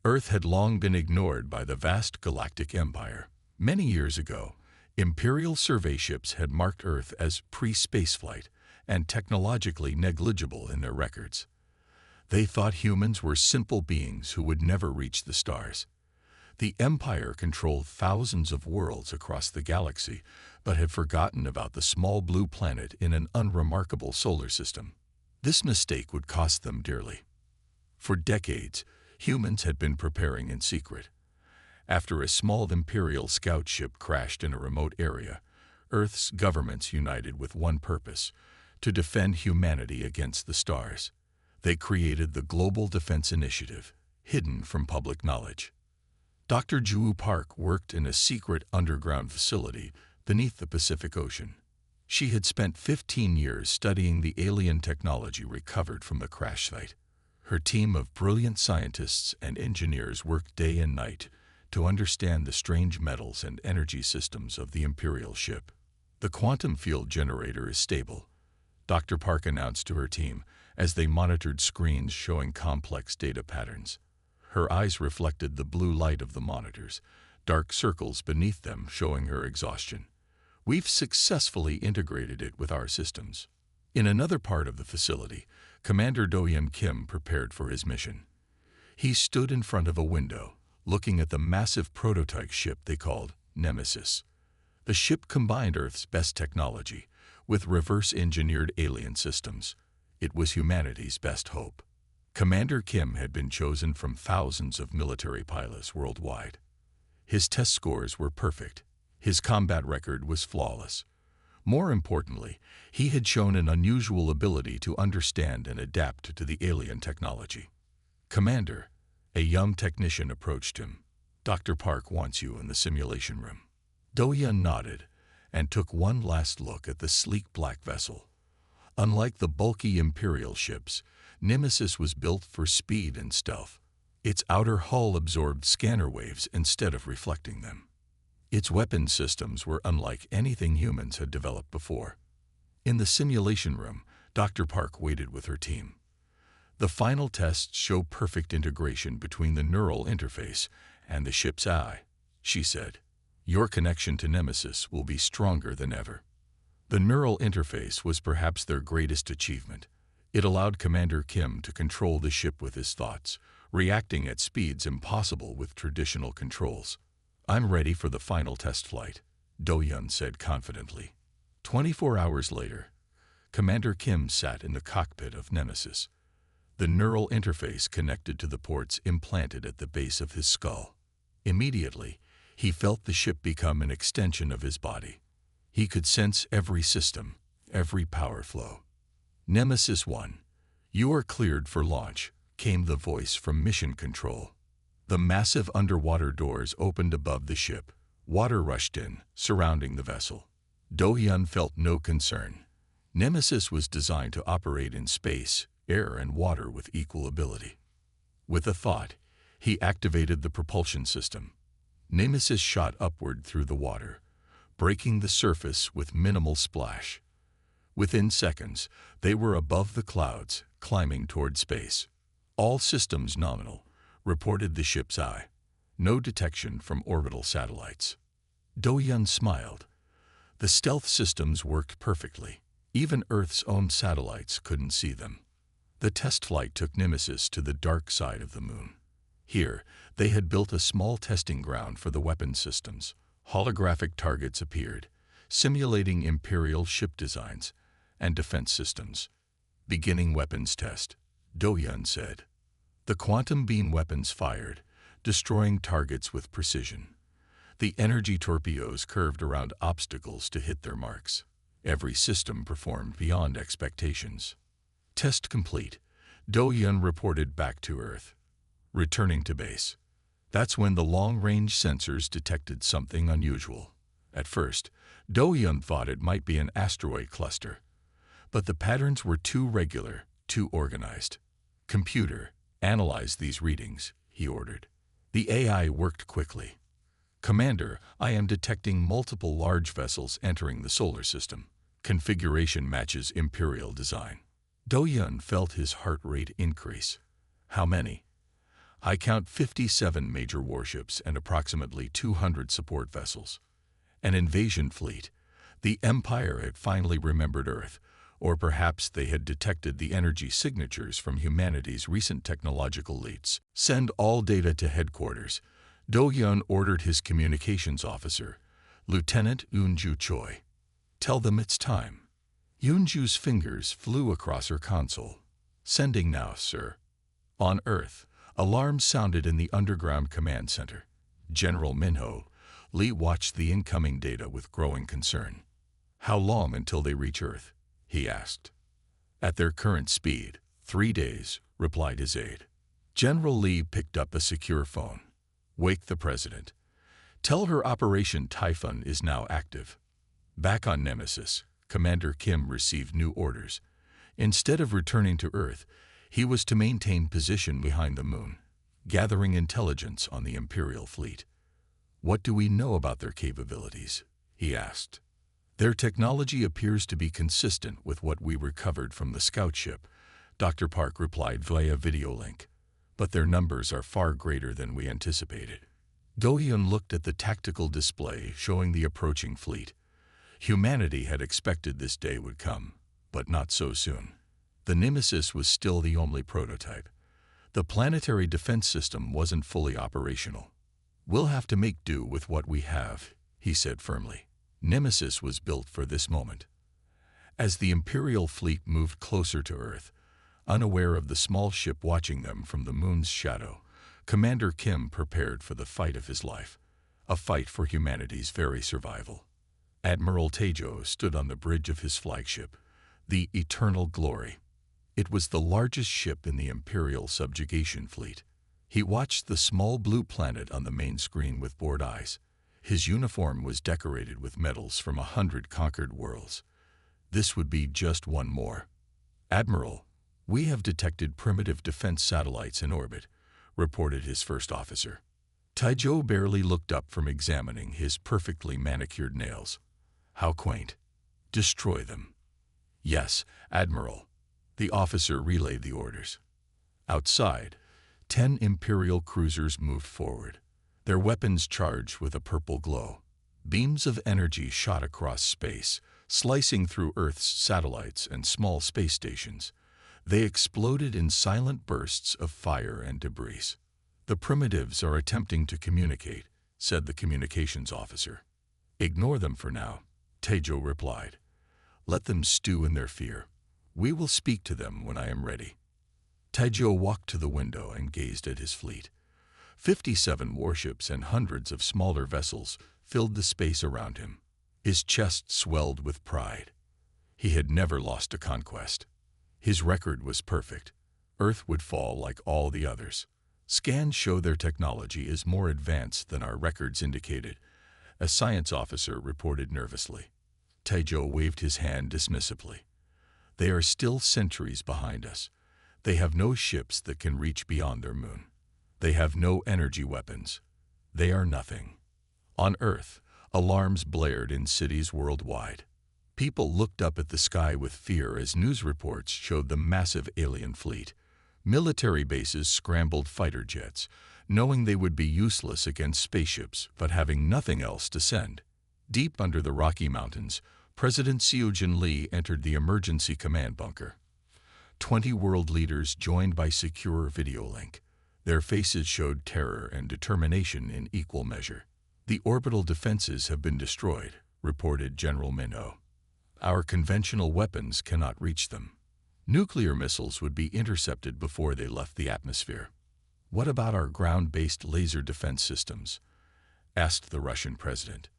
Earth had long been ignored by the vast galactic empire. Many years ago, Imperial survey ships had marked Earth as pre-spaceflight and technologically negligible in their records. They thought humans were simple beings who would never reach the stars. The Empire controlled thousands of worlds across the galaxy, but had forgotten about the small blue planet in an unremarkable solar system. This mistake would cost them dearly. For decades, humans had been preparing in secret. After a small Imperial scout ship crashed in a remote area, Earth's governments united with one purpose: to defend humanity against the stars. They created the Global Defense Initiative, hidden from public knowledge. Dr. Ju Park worked in a secret underground facility beneath the Pacific Ocean. She had spent 15 years studying the alien technology recovered from the crash site. Her team of brilliant scientists and engineers worked day and night to understand the strange metals and energy systems of the Imperial ship. "The quantum field generator is stable," Dr. Park announced to her team as they monitored screens showing complex data patterns. Her eyes reflected the blue light of the monitors, dark circles beneath them showing her exhaustion. "We've successfully integrated it with our systems." In another part of the facility, Commander Do-Hyun Kim prepared for his mission. He stood in front of a window, looking at the massive prototype ship they called Nemesis. The ship combined Earth's best technology with reverse-engineered alien systems. It was humanity's best hope. Commander Kim had been chosen from thousands of military pilots worldwide. His test scores were perfect. His combat record was flawless. More importantly, he had shown an unusual ability to understand and adapt to the alien technology. "Commander," a young technician approached him. "Dr. Park wants you in the simulation room." Do-Hyun nodded and took one last look at the sleek black vessel. Unlike the bulky Imperial ships, Nemesis was built for speed and stealth. Its outer hull absorbed scanner waves instead of reflecting them. Its weapon systems were unlike anything humans had developed before. In the simulation room, Dr. Park waited with her team. "The final tests show perfect integration between the neural interface and the ship's eye," she said. "Your connection to Nemesis will be stronger than ever." The neural interface was perhaps their greatest achievement. It allowed Commander Kim to control the ship with his thoughts, reacting at speeds impossible with traditional controls. "I'm ready for the final test flight," Do-Hyun said confidently. 24 hours later, Commander Kim sat in the cockpit of Nemesis. The neural interface connected to the ports implanted at the base of his skull. Immediately, he felt the ship become an extension of his body. He could sense every system, every power flow. "Nemesis 1, you are cleared for launch," came the voice from Mission Control. The massive underwater doors opened above the ship. Water rushed in, surrounding the vessel. Do-Hyun felt no concern. Nemesis was designed to operate in space, air, and water with equal ability. With a thought, he activated the propulsion system. Nemesis shot upward through the water, breaking the surface with minimal splash. Within seconds, they were above the clouds, climbing toward space. "All systems nominal," reported the ship's eye. "No detection from orbital satellites." Do-Hyun smiled. The stealth systems worked perfectly. Even Earth's own satellites couldn't see them. The test flight took Nemesis to the dark side of the moon. Here, they had built a small testing ground for the weapon systems. Holographic targets appeared, simulating Imperial ship designs and defense systems. "Beginning weapons test," Do-Hyun said. The quantum beam weapons fired, destroying targets with precision. The energy torpedoes curved around obstacles to hit their marks. Every system performed beyond expectations. "Test complete," Do-Hyun reported back to Earth. Returning to base. That's when the long-range sensors detected something unusual. At first, Do-Hyun thought it might be an asteroid cluster. But the patterns were too regular, too organized. "Computer, analyze these readings," he ordered. The AI worked quickly. "Commander, I am detecting multiple large vessels entering the solar system. Configuration matches Imperial design." Do-Hyun felt his heart rate increase. "How many?" I count 57 major warships and approximately 200 support vessels. An invasion fleet. The Empire had finally remembered Earth, or perhaps they had detected the energy signatures from humanity's recent technological leaps. Send all data to headquarters. Do-hyun ordered his communications officer, Lieutenant Eun-ju Choi. Tell them it's time. Eun-ju's fingers flew across her console. Sending now, sir. On Earth, alarms sounded in the underground command center. General Minho, Lee watched the incoming data with growing concern. How long until they reach Earth? He asked. At their current speed, 3 days, replied his aide. General Lee picked up a secure phone. Wake the president. Tell her Operation Typhoon is now active. Back on Nemesis, Commander Kim received new orders. Instead of returning to Earth, he was to maintain position behind the moon, gathering intelligence on the Imperial fleet. What do we know about their capabilities? He asked. Their technology appears to be consistent with what we recovered from the scout ship, Dr. Park replied via video link. But their numbers are far greater than we anticipated. Do-hyun looked at the tactical display showing the approaching fleet. Humanity had expected this day would come, but not so soon. The Nemesis was still the only prototype. The planetary defense system wasn't fully operational. We'll have to make do with what we have, he said firmly. Nemesis was built for this moment. As the Imperial fleet moved closer to Earth, unaware of the small ship watching them from the moon's shadow, Commander Kim prepared for the fight of his life, a fight for humanity's very survival. Admiral Taejo stood on the bridge of his flagship, the Eternal Glory. It was the largest ship in the Imperial subjugation fleet. He watched the small blue planet on the main screen with bored eyes. His uniform was decorated with medals from 100 conquered worlds. This would be just one more. Admiral, we have detected primitive defense satellites in orbit, reported his first officer. Taejo barely looked up from examining his perfectly manicured nails. How quaint. Destroy them. Yes, Admiral. The officer relayed the orders. Outside, 10 Imperial cruisers moved forward, their weapons charged with a purple glow. Beams of energy shot across space, slicing through Earth's satellites and small space stations. They exploded in silent bursts of fire and debris. The primitives are attempting to communicate, said the communications officer. Ignore them for now, Taejo replied. Let them stew in their fear. We will speak to them when I am ready. Taejo walked to the window and gazed at his fleet. 57 warships and hundreds of smaller vessels filled the space around him. His chest swelled with pride. He had never lost a conquest. His record was perfect. Earth would fall like all the others. Scans show their technology is more advanced than our records indicated, a science officer reported nervously. Taejo waved his hand dismissively. They are still centuries behind us. They have no ships that can reach beyond their moon. They have no energy weapons. They are nothing. On Earth, alarms blared in cities worldwide. People looked up at the sky with fear as news reports showed the massive alien fleet. Military bases scrambled fighter jets, knowing they would be useless against spaceships but having nothing else to send. Deep under the Rocky Mountains, President Seojin Lee entered the emergency command bunker. 20 world leaders joined by secure video link. Their faces showed terror and determination in equal measure. The orbital defenses have been destroyed, reported General Minho. Our conventional weapons cannot reach them. Nuclear missiles would be intercepted before they left the atmosphere. What about our ground-based laser defense systems? Asked the Russian president.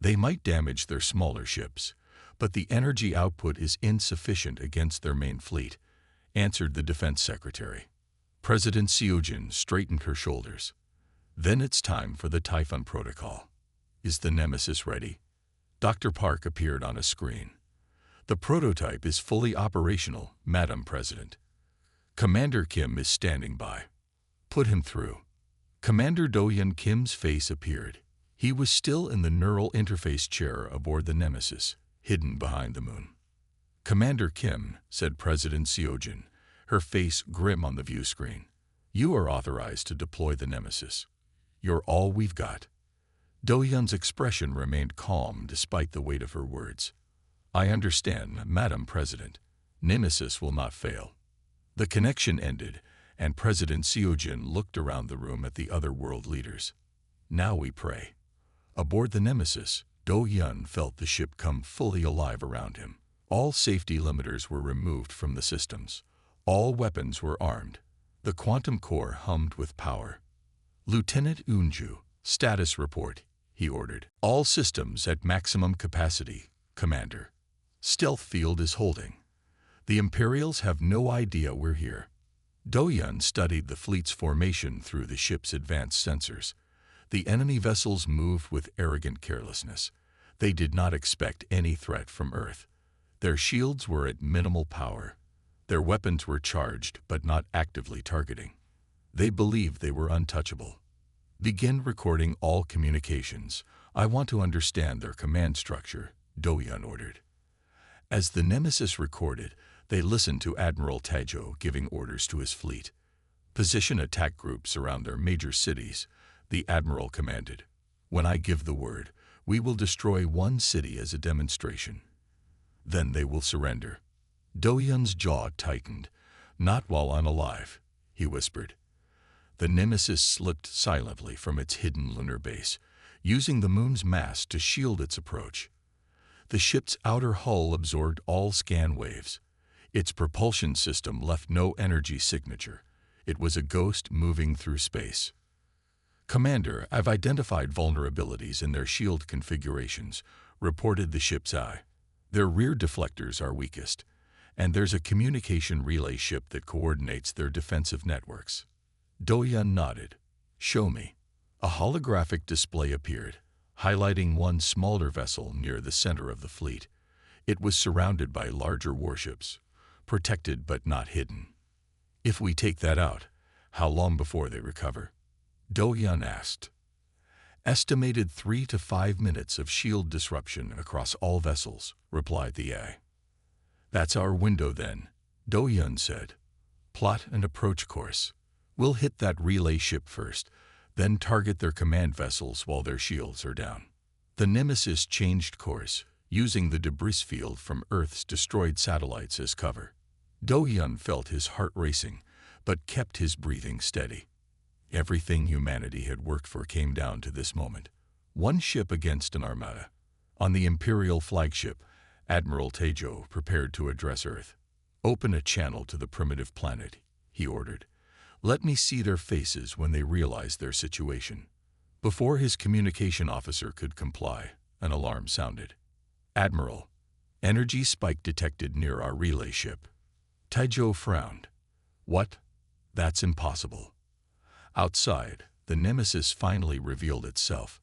They might damage their smaller ships, but the energy output is insufficient against their main fleet, answered the defense secretary. President Seojin straightened her shoulders. Then it's time for the Typhoon Protocol. Is the Nemesis ready? Dr. Park appeared on a screen. The prototype is fully operational, Madam President. Commander Kim is standing by. Put him through. Commander Do-hyun Kim's face appeared. He was still in the neural interface chair aboard the Nemesis, hidden behind the moon. Commander Kim, said President Seojin, her face grim on the view screen. You are authorized to deploy the Nemesis. You're all we've got." Do-Yun's expression remained calm despite the weight of her words. "I understand, Madam President. Nemesis will not fail." The connection ended, and President Seojin looked around the room at the other world leaders. "Now we pray." Aboard the Nemesis, Do-Yun felt the ship come fully alive around him. All safety limiters were removed from the systems. All weapons were armed. The quantum core hummed with power. "Lieutenant Unju, status report," he ordered. "All systems at maximum capacity, Commander. Stealth field is holding. The Imperials have no idea we're here." Do-Yun studied the fleet's formation through the ship's advanced sensors. The enemy vessels moved with arrogant carelessness. They did not expect any threat from Earth. Their shields were at minimal power. Their weapons were charged but not actively targeting. They believed they were untouchable. "Begin recording all communications. I want to understand their command structure," Do-Yun ordered. As the Nemesis recorded, they listened to Admiral Taejo giving orders to his fleet. "Position attack groups around their major cities," the Admiral commanded. "When I give the word, we will destroy one city as a demonstration. Then they will surrender." Do-Yun's jaw tightened. "Not while I'm alive," he whispered. The Nemesis slipped silently from its hidden lunar base, using the moon's mass to shield its approach. The ship's outer hull absorbed all scan waves. Its propulsion system left no energy signature. It was a ghost moving through space. "Commander, I've identified vulnerabilities in their shield configurations," reported the ship's eye. "Their rear deflectors are weakest, and there's a communication relay ship that coordinates their defensive networks." Do-Yun nodded. "Show me." A holographic display appeared, highlighting one smaller vessel near the center of the fleet. It was surrounded by larger warships, protected but not hidden. "If we take that out, how long before they recover?" Do-Yun asked. "Estimated 3 to 5 minutes of shield disruption across all vessels," replied the AI. "That's our window then," Do-Yun said. "Plot an approach course. We'll hit that relay ship first, then target their command vessels while their shields are down." The Nemesis changed course, using the debris field from Earth's destroyed satellites as cover. Do-Yun felt his heart racing, but kept his breathing steady. Everything humanity had worked for came down to this moment. One ship against an armada. On the Imperial flagship, Admiral Taejo prepared to address Earth. "Open a channel to the primitive planet," he ordered. "Let me see their faces when they realize their situation." Before his communication officer could comply, an alarm sounded. "Admiral, energy spike detected near our relay ship." Taejo frowned. "What? That's impossible." Outside, the Nemesis finally revealed itself.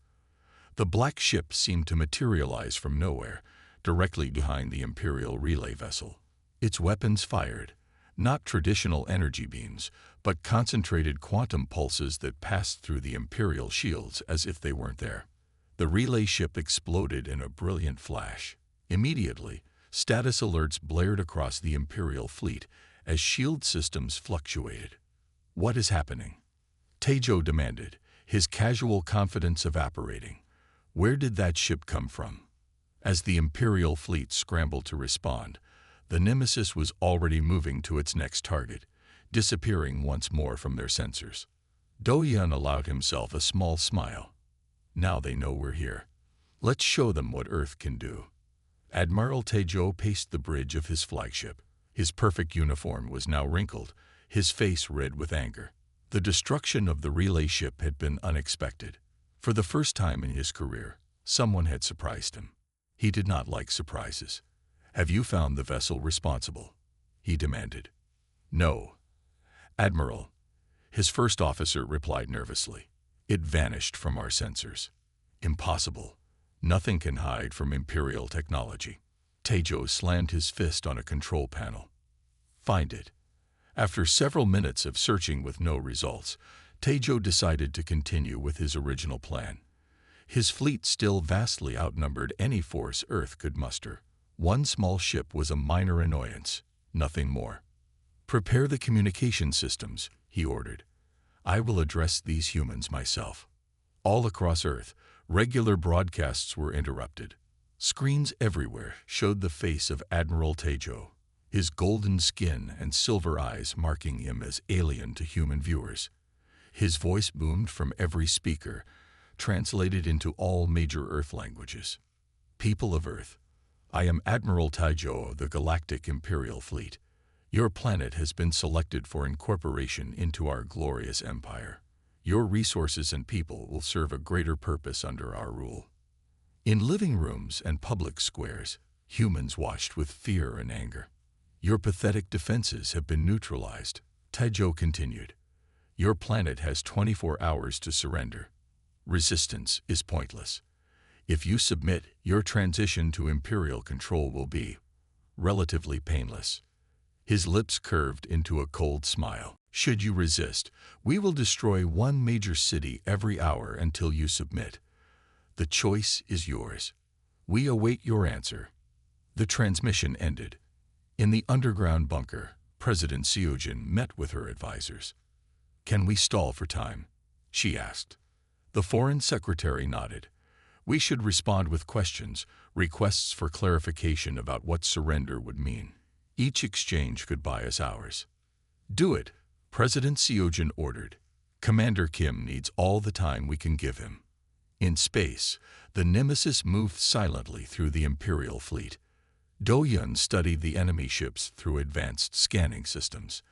The black ship seemed to materialize from nowhere, directly behind the Imperial relay vessel. Its weapons fired, not traditional energy beams, but concentrated quantum pulses that passed through the Imperial shields as if they weren't there. The relay ship exploded in a brilliant flash. Immediately, status alerts blared across the Imperial fleet as shield systems fluctuated. "What is happening?" Taejo demanded, his casual confidence evaporating. Where did that ship come from? As the Imperial fleet scrambled to respond, the Nemesis was already moving to its next target, disappearing once more from their sensors. Do-Yun allowed himself a small smile. "Now they know we're here. Let's show them what Earth can do." Admiral Taejo paced the bridge of his flagship. His perfect uniform was now wrinkled, his face red with anger. The destruction of the relay ship had been unexpected. For the first time in his career, someone had surprised him. He did not like surprises. "Have you found the vessel responsible?" he demanded. "No, Admiral," his first officer replied nervously. "It vanished from our sensors." "Impossible. Nothing can hide from Imperial technology." Taejo slammed his fist on a control panel. "Find it." After several minutes of searching with no results, Taejo decided to continue with his original plan. His fleet still vastly outnumbered any force Earth could muster. One small ship was a minor annoyance, nothing more. "Prepare the communication systems," he ordered. I will address these humans myself. All across Earth, regular broadcasts were interrupted. Screens everywhere showed the face of Admiral Tejo, his golden skin and silver eyes marking him as alien to human viewers. His voice boomed from every speaker, translated into all major Earth languages. People of Earth, I am Admiral Tejo of the Galactic Imperial Fleet. Your planet has been selected for incorporation into our glorious empire. Your resources and people will serve a greater purpose under our rule. In living rooms and public squares, humans watched with fear and anger. Your pathetic defenses have been neutralized, Tejo continued. Your planet has 24 hours to surrender. Resistance is pointless. If you submit, your transition to Imperial control will be relatively painless. His lips curved into a cold smile. Should you resist, we will destroy one major city every hour until you submit. The choice is yours. We await your answer. The transmission ended. In the underground bunker, President Seojin met with her advisors. Can we stall for time? She asked. The Foreign Secretary nodded. We should respond with questions, requests for clarification about what surrender would mean. Each exchange could buy us hours. Do it, President Seojin ordered. Commander Kim needs all the time we can give him. In space, the Nemesis moved silently through the Imperial fleet. Do-Yun studied the enemy ships through advanced scanning systems.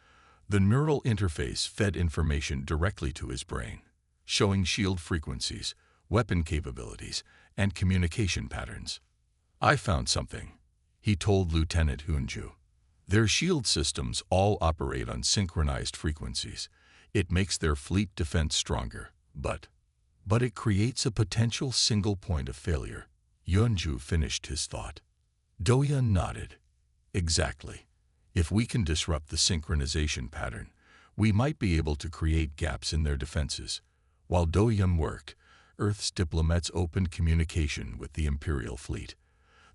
The neural interface fed information directly to his brain, showing shield frequencies, weapon capabilities, and communication patterns. I found something, he told Lieutenant Hunju. Their shield systems all operate on synchronized frequencies. It makes their fleet defense stronger, but it creates a potential single point of failure. Yunju finished his thought. Do-Yun nodded. Exactly. If we can disrupt the synchronization pattern, we might be able to create gaps in their defenses. While Do-Yun worked, Earth's diplomats opened communication with the Imperial fleet.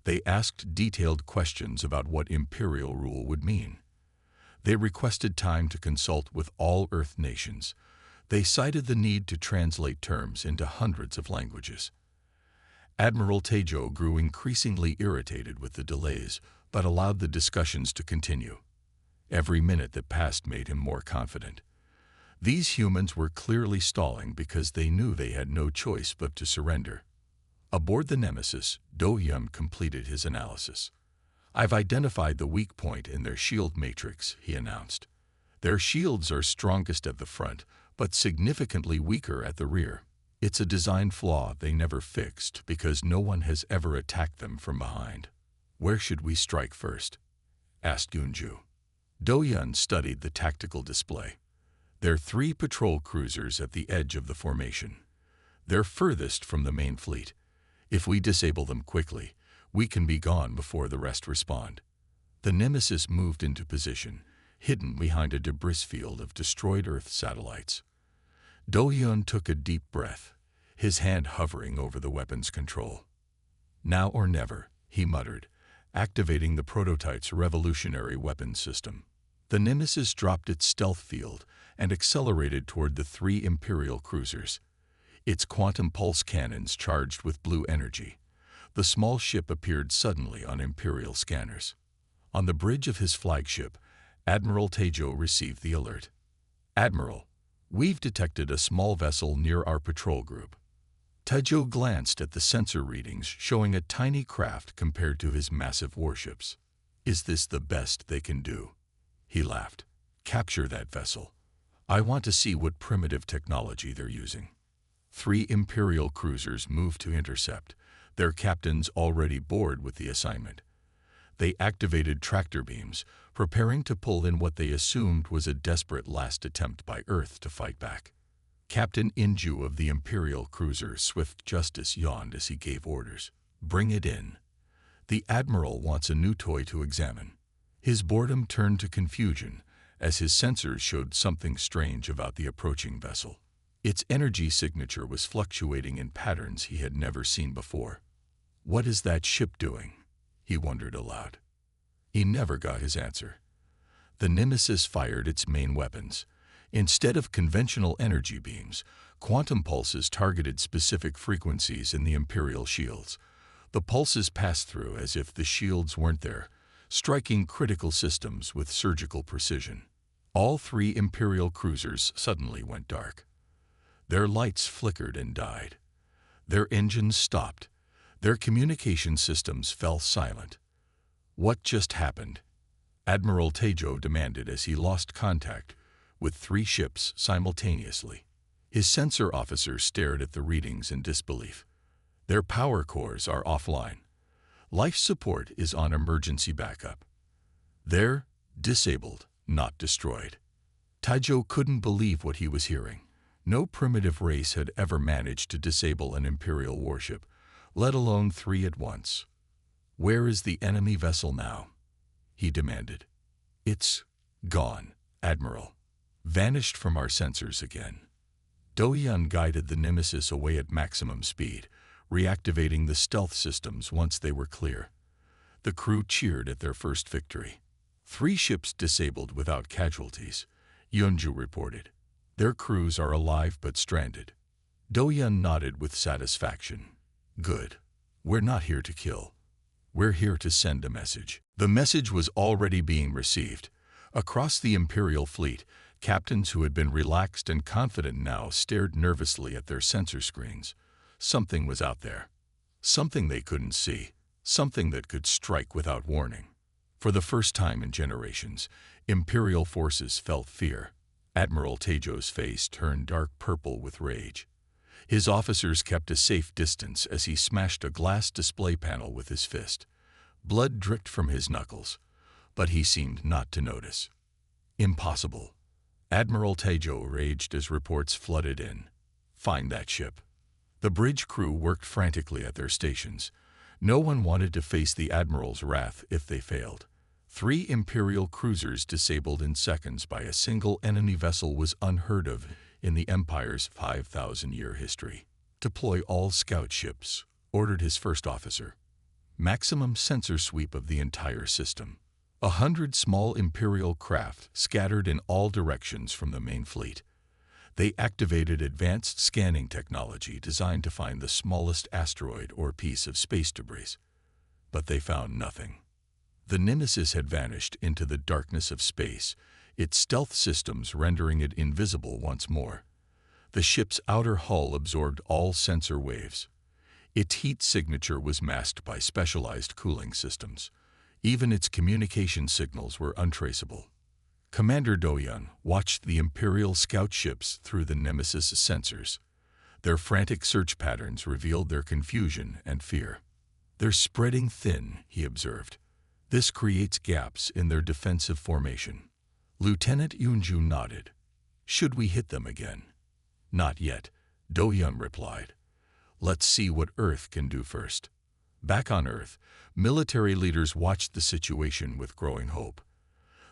They asked detailed questions about what Imperial rule would mean. They requested time to consult with all Earth nations. They cited the need to translate terms into hundreds of languages. Admiral Tejo grew increasingly irritated with the delays, but allowed the discussions to continue. Every minute that passed made him more confident. These humans were clearly stalling because they knew they had no choice but to surrender. Aboard the Nemesis, Do-Yun completed his analysis. I've identified the weak point in their shield matrix, he announced. Their shields are strongest at the front, but significantly weaker at the rear. It's a design flaw they never fixed because no one has ever attacked them from behind. Where should we strike first? Asked Yunju. Do-Yun studied the tactical display. There are 3 patrol cruisers at the edge of the formation. They're furthest from the main fleet. If we disable them quickly, we can be gone before the rest respond. The Nemesis moved into position, hidden behind a debris field of destroyed Earth satellites. Do-Yun took a deep breath, his hand hovering over the weapon's control. Now or never, he muttered, activating the prototype's revolutionary weapons system. The Nemesis dropped its stealth field and accelerated toward the 3 Imperial cruisers. Its quantum pulse cannons charged with blue energy. The small ship appeared suddenly on Imperial scanners. On the bridge of his flagship, Admiral Tejo received the alert. Admiral, we've detected a small vessel near our patrol group. Tejo glanced at the sensor readings showing a tiny craft compared to his massive warships. Is this the best they can do? He laughed. Capture that vessel. I want to see what primitive technology they're using. 3 Imperial cruisers moved to intercept, their captains already bored with the assignment. They activated tractor beams, preparing to pull in what they assumed was a desperate last attempt by Earth to fight back. Captain Inju of the Imperial cruiser Swift Justice yawned as he gave orders. Bring it in. The Admiral wants a new toy to examine. His boredom turned to confusion as his sensors showed something strange about the approaching vessel. Its energy signature was fluctuating in patterns he had never seen before. What is that ship doing? He wondered aloud. He never got his answer. The Nemesis fired its main weapons. Instead of conventional energy beams, quantum pulses targeted specific frequencies in the Imperial shields. The pulses passed through as if the shields weren't there, striking critical systems with surgical precision. All 3 Imperial cruisers suddenly went dark. Their lights flickered and died. Their engines stopped. Their communication systems fell silent. What just happened? Admiral Tejo demanded as he lost contact with 3 ships simultaneously. His sensor officer stared at the readings in disbelief. Their power cores are offline. Life support is on emergency backup. They're disabled, not destroyed. Tejo couldn't believe what he was hearing. No primitive race had ever managed to disable an Imperial warship, let alone 3 at once. Where is the enemy vessel now? He demanded. It's gone, Admiral. Vanished from our sensors again. Do-Hyun guided the Nemesis away at maximum speed, reactivating the stealth systems once they were clear. The crew cheered at their first victory. 3 ships disabled without casualties, Yeonju reported. Their crews are alive but stranded. Do-Hyun nodded with satisfaction. Good. We're not here to kill. We're here to send a message. The message was already being received. Across the Imperial fleet, captains who had been relaxed and confident now stared nervously at their sensor screens. Something was out there. Something they couldn't see. Something that could strike without warning. For the first time in generations, Imperial forces felt fear. Admiral Tejo's face turned dark purple with rage. His officers kept a safe distance as he smashed a glass display panel with his fist. Blood dripped from his knuckles, but he seemed not to notice. Impossible. Admiral Tejo raged as reports flooded in. Find that ship. The bridge crew worked frantically at their stations. No one wanted to face the Admiral's wrath if they failed. 3 Imperial cruisers disabled in seconds by a single enemy vessel was unheard of in the Empire's 5,000-year history. Deploy all scout ships, ordered his first officer. Maximum sensor sweep of the entire system. 100 small Imperial craft scattered in all directions from the main fleet. They activated advanced scanning technology designed to find the smallest asteroid or piece of space debris. But they found nothing. The Nemesis had vanished into the darkness of space, its stealth systems rendering it invisible once more. The ship's outer hull absorbed all sensor waves. Its heat signature was masked by specialized cooling systems. Even its communication signals were untraceable. Commander Do-Hyun watched the Imperial scout ships through the Nemesis sensors. Their frantic search patterns revealed their confusion and fear. They're spreading thin, he observed. This creates gaps in their defensive formation. Lieutenant Yeonju nodded. Should we hit them again? Not yet, Do-Hyun replied. Let's see what Earth can do first. Back on Earth, military leaders watched the situation with growing hope.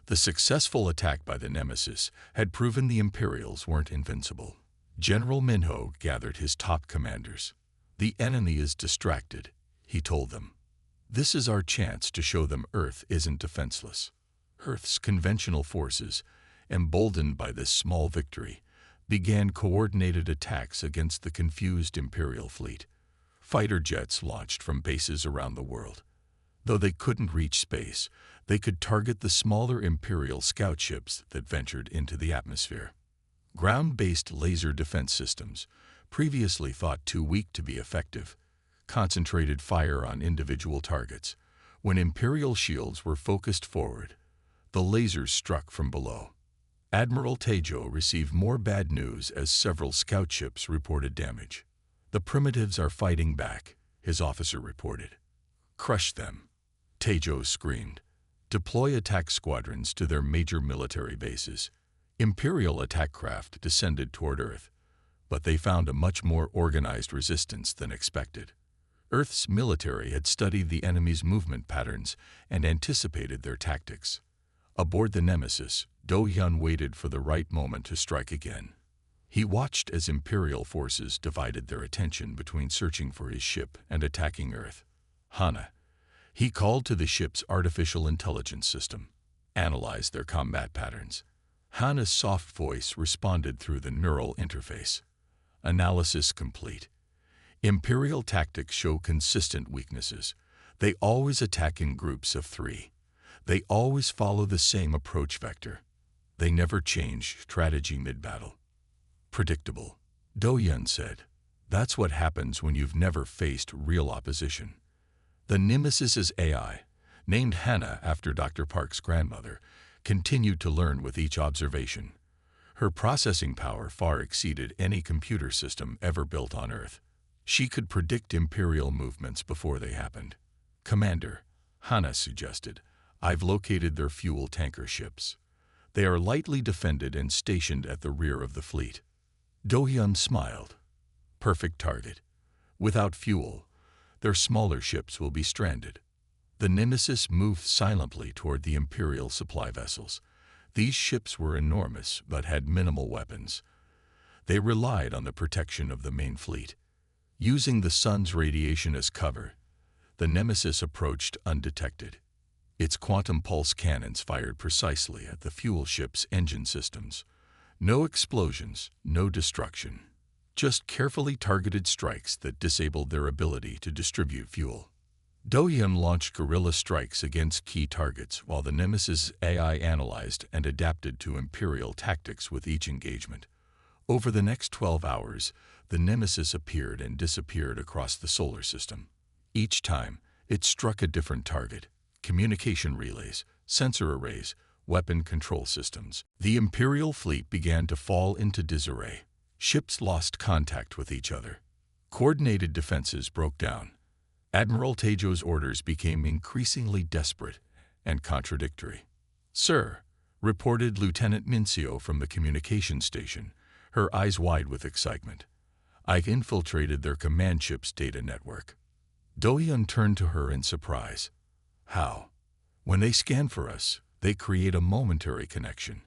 The successful attack by the Nemesis had proven the Imperials weren't invincible. General Minho gathered his top commanders. The enemy is distracted, he told them. This is our chance to show them Earth isn't defenseless. Earth's conventional forces, emboldened by this small victory, began coordinated attacks against the confused Imperial fleet. Fighter jets launched from bases around the world. Though they couldn't reach space, they could target the smaller Imperial scout ships that ventured into the atmosphere. Ground-based laser defense systems, previously thought too weak to be effective, concentrated fire on individual targets. When Imperial shields were focused forward, the lasers struck from below. Admiral Tejo received more bad news as several scout ships reported damage. The primitives are fighting back, his officer reported. Crush them, Tejo screamed. Deploy attack squadrons to their major military bases. Imperial attack craft descended toward Earth, but they found a much more organized resistance than expected. Earth's military had studied the enemy's movement patterns and anticipated their tactics. Aboard the Nemesis, Do-Hyun waited for the right moment to strike again. He watched as Imperial forces divided their attention between searching for his ship and attacking Earth. Hana. He called to the ship's artificial intelligence system. Analyze their combat patterns. Hannah's soft voice responded through the neural interface. Analysis complete. Imperial tactics show consistent weaknesses. They always attack in groups of 3. They always follow the same approach vector. They never change strategy mid-battle. Predictable, Do-Yun said. That's what happens when you've never faced real opposition. The Nemesis's AI, named Hannah after Dr. Park's grandmother, continued to learn with each observation. Her processing power far exceeded any computer system ever built on Earth. She could predict Imperial movements before they happened. Commander, Hannah suggested, I've located their fuel tanker ships. They are lightly defended and stationed at the rear of the fleet. Do-Yun smiled. Perfect target. Without fuel, their smaller ships will be stranded. The Nemesis moved silently toward the Imperial supply vessels. These ships were enormous but had minimal weapons. They relied on the protection of the main fleet. Using the sun's radiation as cover, the Nemesis approached undetected. Its quantum pulse cannons fired precisely at the fuel ship's engine systems. No explosions, no destruction. Just carefully targeted strikes that disabled their ability to distribute fuel. Do-Yun launched guerrilla strikes against key targets while the Nemesis AI analyzed and adapted to Imperial tactics with each engagement. Over the next 12 hours, the Nemesis appeared and disappeared across the solar system. Each time, it struck a different target: communication relays, sensor arrays, weapon control systems. The Imperial fleet began to fall into disarray. Ships lost contact with each other. Coordinated defenses broke down. Admiral Tejo's orders became increasingly desperate and contradictory. "Sir," reported Lieutenant Mincio from the communication station, her eyes wide with excitement, "I've infiltrated their command ship's data network." Do-Yun turned to her in surprise. "How?" "When they scan for us, they create a momentary connection.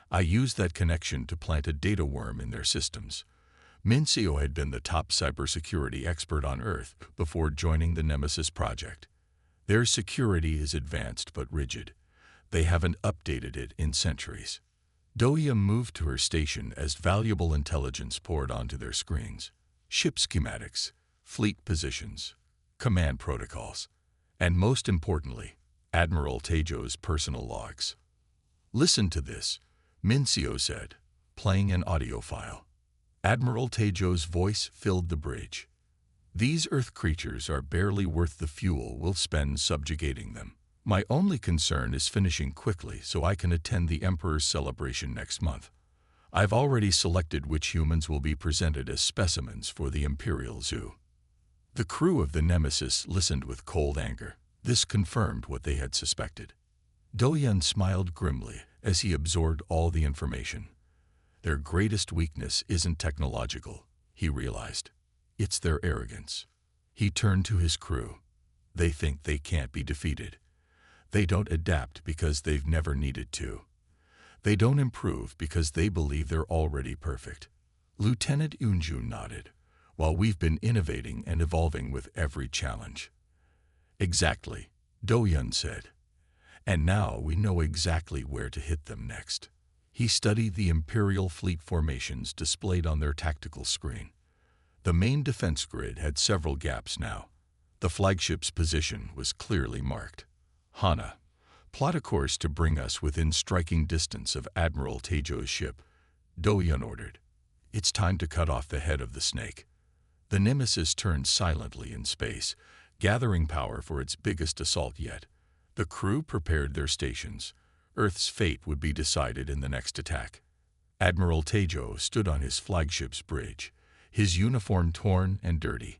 I used that connection to plant a data worm in their systems." Mincio had been the top cybersecurity expert on Earth before joining the Nemesis project. Their security is advanced but rigid. They haven't updated it in centuries. Do-Yun moved to her station as valuable intelligence poured onto their screens. Ship schematics, fleet positions, command protocols, and most importantly, Admiral Tejo's personal logs. "Listen to this," Mincio said, playing an audio file. Admiral Tejo's voice filled the bridge. "These Earth creatures are barely worth the fuel we'll spend subjugating them. My only concern is finishing quickly so I can attend the Emperor's celebration next month. I've already selected which humans will be presented as specimens for the Imperial Zoo." The crew of the Nemesis listened with cold anger. This confirmed what they had suspected. Do-Yun smiled grimly as he absorbed all the information. Their greatest weakness isn't technological, he realized. It's their arrogance. He turned to his crew. They think they can't be defeated. They don't adapt because they've never needed to. They don't improve because they believe they're already perfect. Lieutenant Yunju nodded. "While we've been innovating and evolving with every challenge." "Exactly," Do-Yun said. "And now we know exactly where to hit them next." He studied the Imperial fleet formations displayed on their tactical screen. The main defense grid had several gaps now. The flagship's position was clearly marked. "Hannah, plot a course to bring us within striking distance of Admiral Tejo's ship," Do-Yun ordered. "It's time to cut off the head of the snake." The Nemesis turned silently in space, gathering power for its biggest assault yet. The crew prepared their stations. Earth's fate would be decided in the next attack. Admiral Tejo stood on his flagship's bridge, his uniform torn and dirty.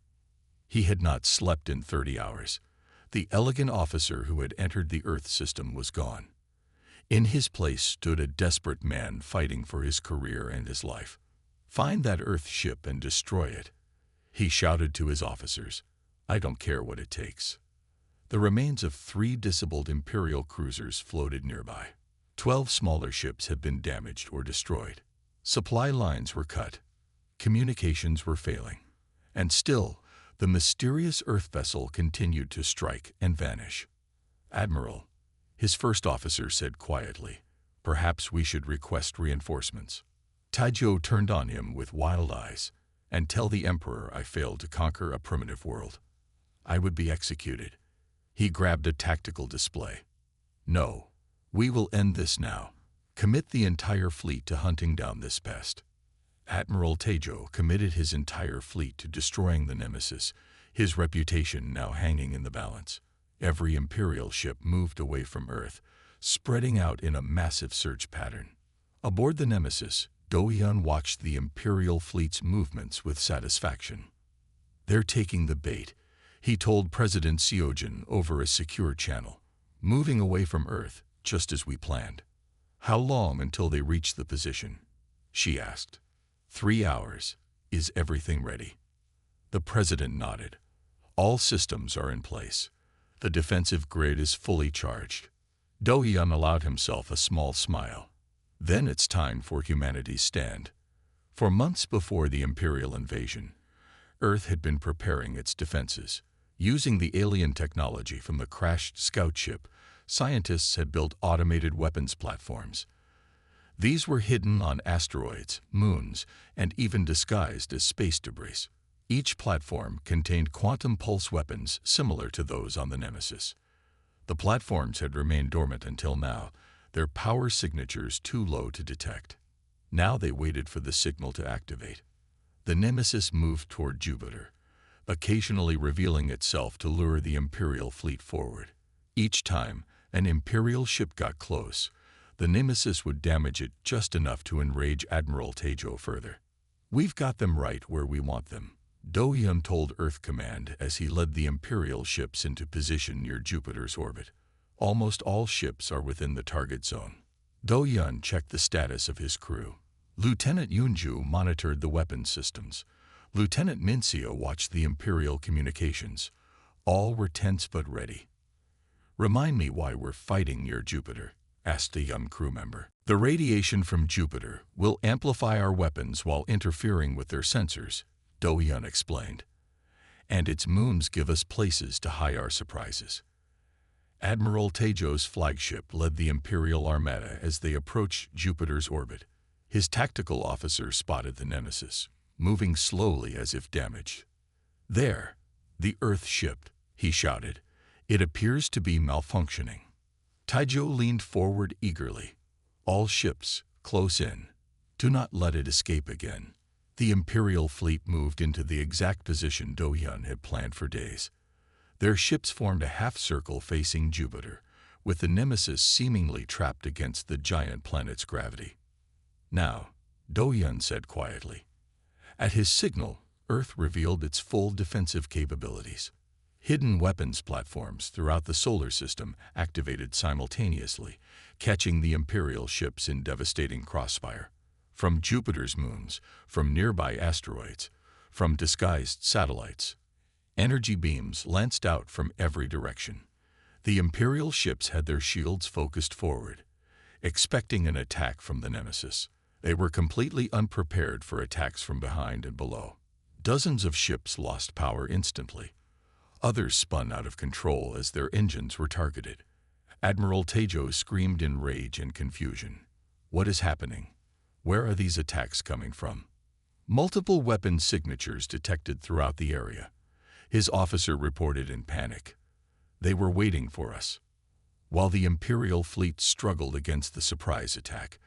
He had not slept in 30 hours. The elegant officer who had entered the Earth system was gone. In his place stood a desperate man fighting for his career and his life. "Find that Earth ship and destroy it," he shouted to his officers. "I don't care what it takes." The remains of 3 disabled Imperial cruisers floated nearby. 12 smaller ships had been damaged or destroyed. Supply lines were cut. Communications were failing. And still, the mysterious Earth vessel continued to strike and vanish. "Admiral," his first officer said quietly, Perhaps we should request reinforcements. Taijo turned on him with wild eyes. And tell the Emperor I failed to conquer a primitive world. I would be executed. He grabbed a tactical display. No, we will end this now. Commit the entire fleet to hunting down this pest. Admiral Taijo committed his entire fleet to destroying the Nemesis, his reputation now hanging in the balance. Every Imperial ship moved away from Earth, spreading out in a massive search pattern. Aboard the Nemesis, Do-hyun watched the Imperial fleet's movements with satisfaction. They're taking the bait, he told President Seojin over a secure channel, moving away from Earth, just as we planned. How long until they reach the position? She asked. 3 hours. Is everything ready? The president nodded. All systems are in place. The defensive grid is fully charged. Do-hyun allowed himself a small smile. Then it's time for humanity's stand. For months before the Imperial invasion, Earth had been preparing its defenses. Using the alien technology from the crashed scout ship, scientists had built automated weapons platforms. These were hidden on asteroids, moons, and even disguised as space debris. Each platform contained quantum pulse weapons similar to those on the Nemesis. The platforms had remained dormant until now, their power signatures too low to detect. Now they waited for the signal to activate. The Nemesis moved toward Jupiter, occasionally revealing itself to lure the Imperial fleet forward. Each time an Imperial ship got close, the Nemesis would damage it just enough to enrage Admiral Taijo further. We've got them right where we want them, Do-hyun told Earth Command as he led the Imperial ships into position near Jupiter's orbit. Almost all ships are within the target zone. Do-hyun checked the status of his crew. Lieutenant Yoonju monitored the weapons systems. Lieutenant Minseo watched the Imperial communications. All were tense but ready. Remind me why we're fighting near Jupiter, asked a young crew member. The radiation from Jupiter will amplify our weapons while interfering with their sensors, Do-hyun explained. And its moons give us places to hide our surprises. Admiral Taijo's flagship led the Imperial Armada as they approached Jupiter's orbit. His tactical officer spotted the Nemesis, moving slowly as if damaged. There, the Earth ship, he shouted. It appears to be malfunctioning. Taijo leaned forward eagerly. All ships, close in. Do not let it escape again. The Imperial fleet moved into the exact position Do-hyun had planned for days. Their ships formed a half-circle facing Jupiter, with the Nemesis seemingly trapped against the giant planet's gravity. Now, Do-hyun said quietly. At his signal, Earth revealed its full defensive capabilities. Hidden weapons platforms throughout the solar system activated simultaneously, catching the Imperial ships in devastating crossfire. From Jupiter's moons, from nearby asteroids, from disguised satellites, energy beams lanced out from every direction. The Imperial ships had their shields focused forward, expecting an attack from the Nemesis. They were completely unprepared for attacks from behind and below. Dozens of ships lost power instantly. Others spun out of control as their engines were targeted. Admiral Taijo screamed in rage and confusion. What is happening? Where are these attacks coming from? Multiple weapon signatures detected throughout the area. His officer reported in panic. They were waiting for us. While the Imperial fleet struggled against the surprise attack,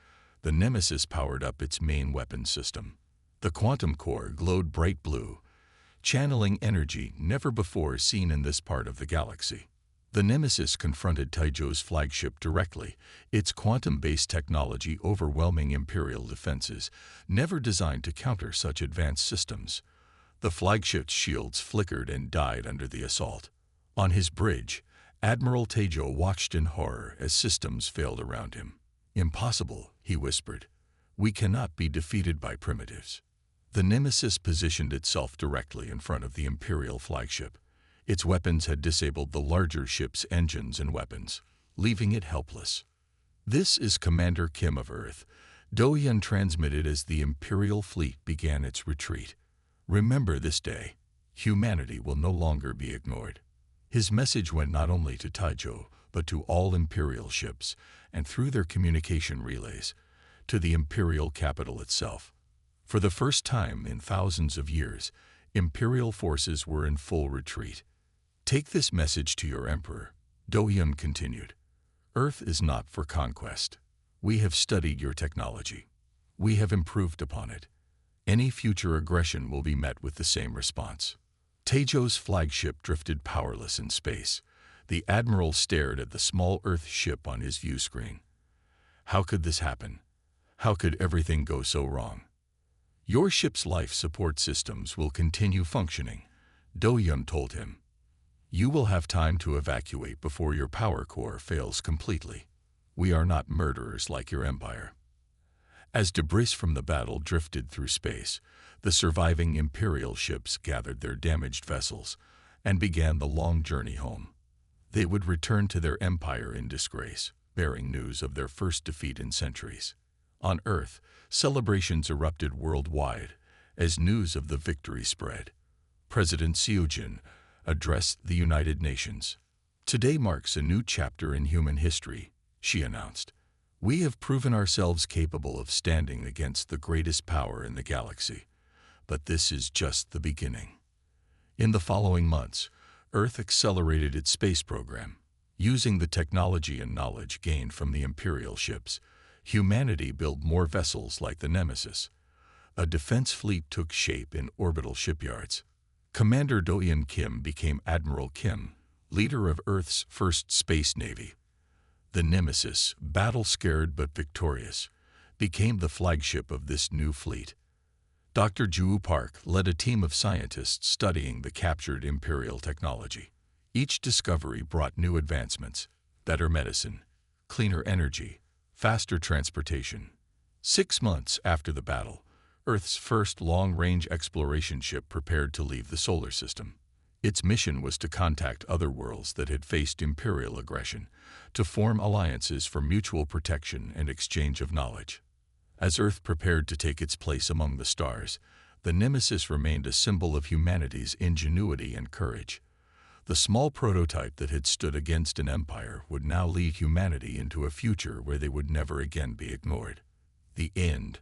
the Nemesis powered up its main weapon system. The quantum core glowed bright blue, channeling energy never before seen in this part of the galaxy. The Nemesis confronted Taijo's flagship directly, its quantum-based technology overwhelming Imperial defenses, never designed to counter such advanced systems. The flagship's shields flickered and died under the assault. On his bridge, Admiral Taijo watched in horror as systems failed around him. Impossible, he whispered. We cannot be defeated by primitives. The Nemesis positioned itself directly in front of the Imperial flagship. Its weapons had disabled the larger ship's engines and weapons, leaving it helpless. This is Commander Kim of Earth, Do-hyun transmitted as the Imperial fleet began its retreat. Remember this day. Humanity will no longer be ignored. His message went not only to Taijo, but to all Imperial ships, and through their communication relays, to the Imperial capital itself. For the first time in thousands of years, Imperial forces were in full retreat. "Take this message to your Emperor," Do-Yun continued. "Earth is not for conquest. We have studied your technology. We have improved upon it. Any future aggression will be met with the same response." Taejo's flagship drifted powerless in space. The Admiral stared at the small Earth ship on his view screen. How could this happen? How could everything go so wrong? "Your ship's life support systems will continue functioning," Do-Yun told him. "You will have time to evacuate before your power core fails completely. We are not murderers like your empire." As debris from the battle drifted through space, the surviving Imperial ships gathered their damaged vessels and began the long journey home. They would return to their empire in disgrace, bearing news of their first defeat in centuries. On Earth, celebrations erupted worldwide as news of the victory spread. President Seojin addressed the United Nations. "Today marks a new chapter in human history," she announced. "We have proven ourselves capable of standing against the greatest power in the galaxy. But this is just the beginning." In the following months, Earth accelerated its space program. Using the technology and knowledge gained from the Imperial ships, humanity built more vessels like the Nemesis. A defense fleet took shape in orbital shipyards. Commander Do-Yun Kim became Admiral Kim, leader of Earth's first space navy. The Nemesis, battle-scared but victorious, became the flagship of this new fleet. Dr. Ju Park led a team of scientists studying the captured Imperial technology. Each discovery brought new advancements: better medicine, cleaner energy, faster transportation. 6 months after the battle, Earth's first long-range exploration ship prepared to leave the solar system. Its mission was to contact other worlds that had faced Imperial aggression, to form alliances for mutual protection and exchange of knowledge. As Earth prepared to take its place among the stars, the Nemesis remained a symbol of humanity's ingenuity and courage. The small prototype that had stood against an empire would now lead humanity into a future where they would never again be ignored. The end.